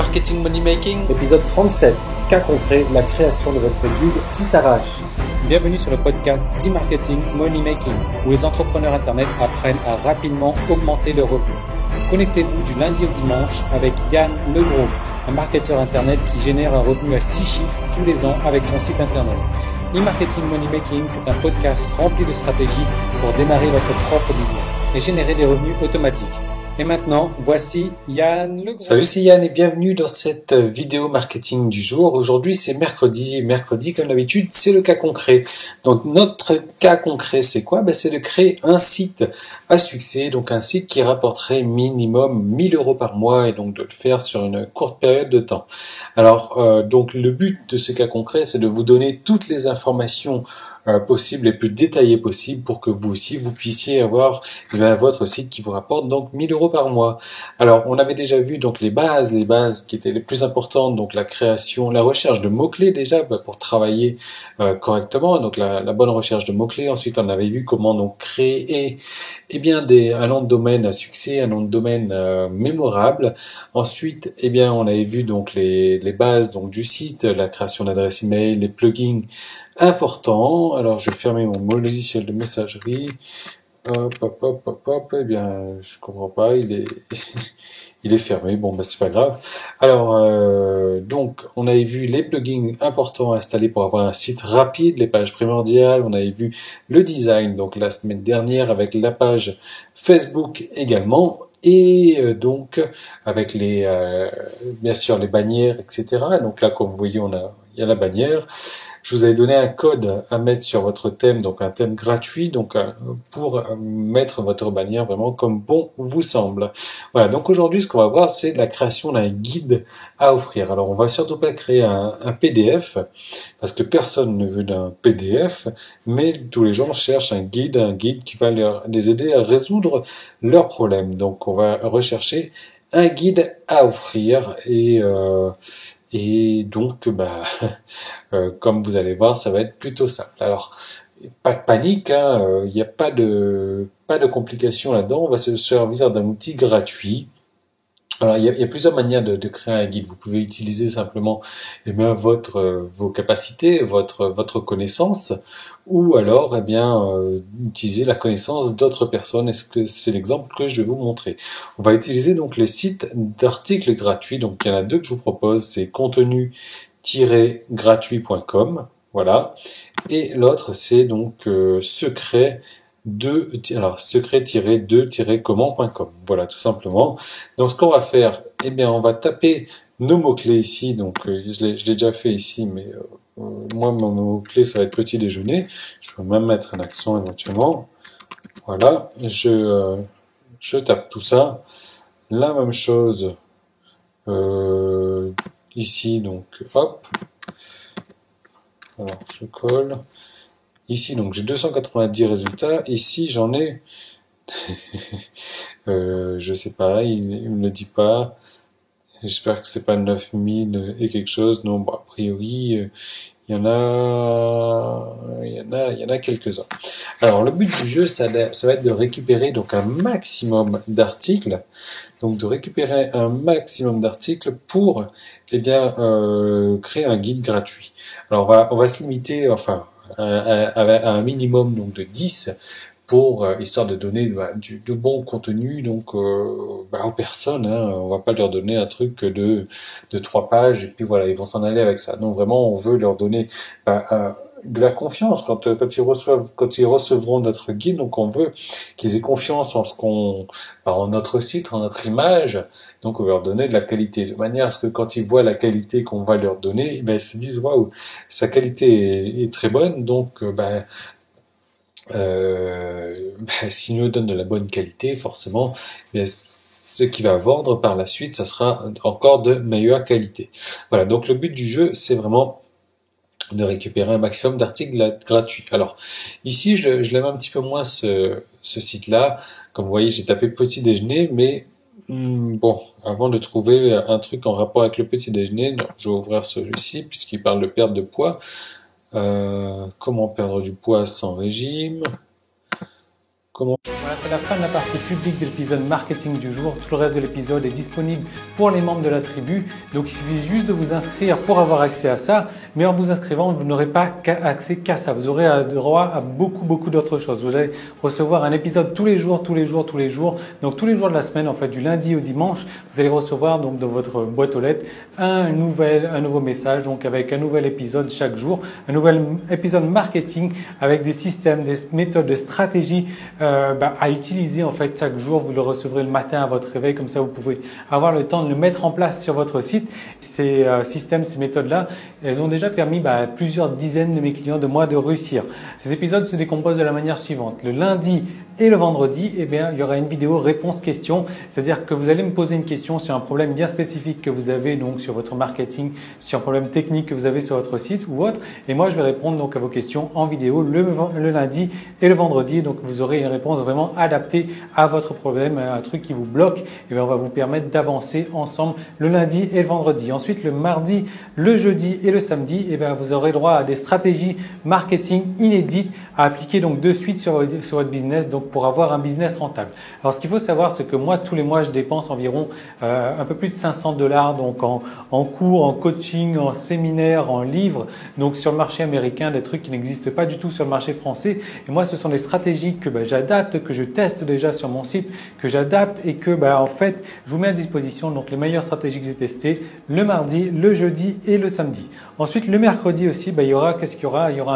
Marketing Money Making. Épisode 37, cas concret, la création de votre guide qui s'arrache. Bienvenue sur le podcast d'e-marketing Money Making, où les entrepreneurs internet apprennent à rapidement augmenter leurs revenus. Connectez-vous du lundi au dimanche avec Yann Legros, un marketeur internet qui génère un revenu à 6 chiffres tous les ans avec son site internet. E-marketing Money Making, c'est un podcast rempli de stratégies pour démarrer votre propre business et générer des revenus automatiques. Et maintenant, voici Yann Legros. Salut, c'est Yann et bienvenue dans cette vidéo marketing du jour. Aujourd'hui, c'est mercredi. Et mercredi, comme d'habitude, c'est le cas concret. Donc, notre cas concret, c'est quoi? C'est de créer un site à succès. Donc, un site qui rapporterait minimum 1000 € par mois et donc de le faire sur une courte période de temps. Alors, donc, le but de ce cas concret, c'est de vous donner toutes les informations possible, les plus détaillés possibles pour que vous aussi vous puissiez avoir votre site qui vous rapporte donc 1000 € par mois. Alors on avait déjà vu donc les bases qui étaient les plus importantes, donc la création, la recherche de mots-clés déjà pour travailler correctement, donc la bonne recherche de mots-clés. Ensuite on avait vu comment donc créer un nom de domaine à succès, un nom de domaine mémorable. Ensuite on avait vu donc les bases donc du site, la création d'adresse email, les plugins important. Alors, je vais fermer mon logiciel de messagerie. Je comprends pas. Il est fermé. Bon, c'est pas grave. Alors, donc, on avait vu les plugins importants à installer pour avoir un site rapide, les pages primordiales. On avait vu le design, donc la semaine dernière avec la page Facebook également. Et donc, avec bien sûr, les bannières, etc. Donc là, comme vous voyez, il y a la bannière. Je vous avais donné un code à mettre sur votre thème, donc un thème gratuit, donc pour mettre votre bannière vraiment comme bon vous semble. Voilà, donc aujourd'hui, ce qu'on va voir, c'est la création d'un guide à offrir. Alors, on va surtout pas créer un PDF, parce que personne ne veut d'un PDF, mais tous les gens cherchent un guide qui va les aider à résoudre leurs problèmes. Donc, on va rechercher un guide à offrir et donc, comme vous allez voir, ça va être plutôt simple. Alors, pas de panique, il n'y a pas de complications là-dedans. On va se servir d'un outil gratuit. Alors, il y a plusieurs manières de créer un guide. Vous pouvez utiliser simplement vos capacités, votre connaissance, ou alors utiliser la connaissance d'autres personnes. Est-ce que c'est l'exemple que je vais vous montrer? On va utiliser donc les sites d'articles gratuits. Donc il y en a deux que je vous propose, c'est contenu-gratuit.com, voilà, et l'autre c'est donc secret-2-comment.com. Voilà, tout simplement. Donc, ce qu'on va faire, on va taper nos mots-clés ici. Donc, je l'ai déjà fait ici, mais moi, mon mot-clé, ça va être petit déjeuner. Je peux même mettre un accent éventuellement. Voilà, je tape tout ça. La même chose ici, donc, hop. Alors, je colle. Ici, donc, j'ai 290 résultats. Ici, j'en ai, je sais pas, il me le dit pas. J'espère que c'est pas 9000 et quelque chose. Non, a priori, il y en a quelques-uns. Alors, le but du jeu, ça va être de récupérer donc un maximum d'articles. Donc, de récupérer un maximum d'articles pour, créer un guide gratuit. Alors, on va se limiter, à un minimum donc de 10 pour histoire de donner de bon contenu donc aux personnes. On va pas leur donner un truc de 3 pages et puis voilà, ils vont s'en aller avec ça. Donc vraiment, on veut leur donner de la confiance quand ils recevront notre guide. Donc on veut qu'ils aient confiance en notre site, en notre image. Donc on va leur donner de la qualité, de manière à ce que quand ils voient la qualité qu'on va leur donner, ils se disent waouh, sa qualité est très bonne. Donc s'il nous donne de la bonne qualité, forcément, ce qu'il va vendre par la suite, ça sera encore de meilleure qualité. Voilà, donc le but du jeu, c'est vraiment de récupérer un maximum d'articles gratuits. Alors, ici, je l'aime un petit peu moins ce site-là. Comme vous voyez, j'ai tapé petit déjeuner, mais avant de trouver un truc en rapport avec le petit déjeuner, je vais ouvrir celui-ci, puisqu'il parle de perte de poids. Comment perdre du poids sans régime, comment... Voilà, c'est la fin de la partie publique de l'épisode marketing du jour. Tout le reste de l'épisode est disponible pour les membres de la tribu. Donc il suffit juste de vous inscrire pour avoir accès à ça. Mais en vous inscrivant, vous n'aurez pas accès qu'à ça. Vous aurez droit à beaucoup d'autres choses. Vous allez recevoir un épisode tous les jours. Donc tous les jours de la semaine, en fait, du lundi au dimanche, vous allez recevoir donc dans votre boîte aux lettres un nouveau message, donc avec un nouvel épisode chaque jour, un nouvel épisode marketing avec des systèmes, des méthodes, des stratégies à utiliser en fait chaque jour. Vous le recevrez le matin à votre réveil, comme ça vous pouvez avoir le temps de le mettre en place sur votre site. Ces systèmes, ces méthodes-là, elles ont déjà permis à plusieurs dizaines de mes clients de moi de réussir. Ces épisodes se décomposent de la manière suivante. Le lundi et le vendredi, il y aura une vidéo réponse-question, c'est-à-dire que vous allez me poser une question sur un problème bien spécifique que vous avez donc sur votre marketing, sur un problème technique que vous avez sur votre site ou autre, et moi je vais répondre donc à vos questions en vidéo le lundi et le vendredi. Donc vous aurez une réponse vraiment adaptée à votre problème, un truc qui vous bloque, et on va vous permettre d'avancer ensemble le lundi et le vendredi. Ensuite, le mardi, le jeudi et le samedi, vous aurez droit à des stratégies marketing inédites à appliquer donc de suite sur votre business, donc pour avoir un business rentable. Alors ce qu'il faut savoir, c'est que moi tous les mois je dépense environ un peu plus de $500 donc en cours, en coaching, en séminaire, en livres, donc sur le marché américain, des trucs qui n'existent pas du tout sur le marché français. Et moi ce sont des stratégies que j'adapte, que je teste déjà sur mon site, que j'adapte et que en fait je vous mets à disposition donc les meilleures stratégies que j'ai testées le mardi, le jeudi et le samedi. Ensuite le mercredi aussi, il y aura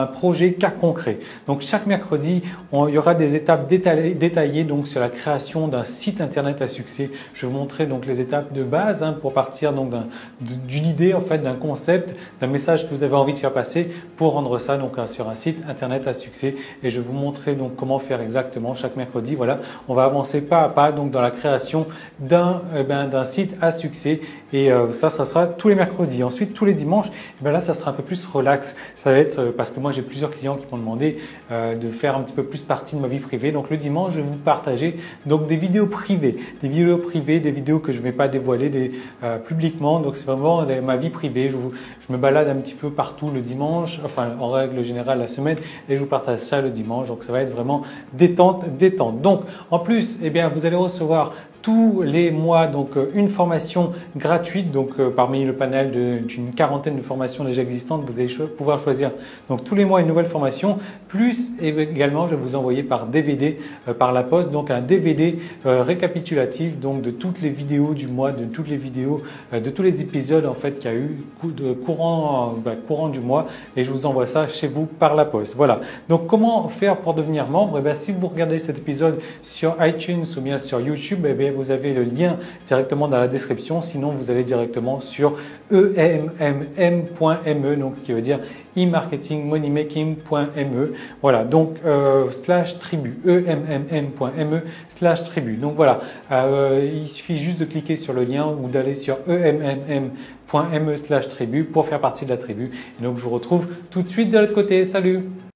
un projet cas concret. Donc chaque mercredi, il y aura des étapes détaillées donc sur la création d'un site internet à succès. Je vais vous montrer donc les étapes de base pour partir donc d'une idée en fait, d'un concept, d'un message que vous avez envie de faire passer pour rendre ça donc sur un site internet à succès. Et je vais vous montrer donc comment faire exactement chaque mercredi. Voilà, on va avancer pas à pas donc dans la création d'un site à succès. Et ça sera tous les mercredis. Ensuite, tous les dimanches, là, ça sera un peu plus relax. Ça va être parce que moi, j'ai plusieurs clients qui m'ont demandé de faire un petit peu plus partie de ma vie privée. Donc, le dimanche, je vais vous partager donc des vidéos privées, des vidéos que je ne vais pas dévoiler publiquement. Donc, c'est vraiment ma vie privée. Je me balade un petit peu partout le dimanche, enfin, en règle générale la semaine, et je vous partage ça le dimanche. Donc, ça va être vraiment détente. Donc, en plus, vous allez recevoir tous les mois donc une formation gratuite donc parmi le panel d'une quarantaine de formations déjà existantes. Vous allez pouvoir choisir donc tous les mois une nouvelle formation, plus également je vais vous envoyer par DVD par la poste donc un DVD récapitulatif donc de toutes les vidéos du mois, de toutes les vidéos de tous les épisodes en fait qu'il y a eu courant du mois, et je vous envoie ça chez vous par la poste. Voilà. Donc comment faire pour devenir membre? Si vous regardez cet épisode sur iTunes ou bien sur YouTube, vous avez le lien directement dans la description. Sinon, vous allez directement sur emmm.me, donc ce qui veut dire e-marketingmoneymaking.me. Voilà, donc /tribu, emmm.me/tribu. Donc voilà, il suffit juste de cliquer sur le lien ou d'aller sur emmm.me/tribu pour faire partie de la tribu. Et donc je vous retrouve tout de suite de l'autre côté. Salut!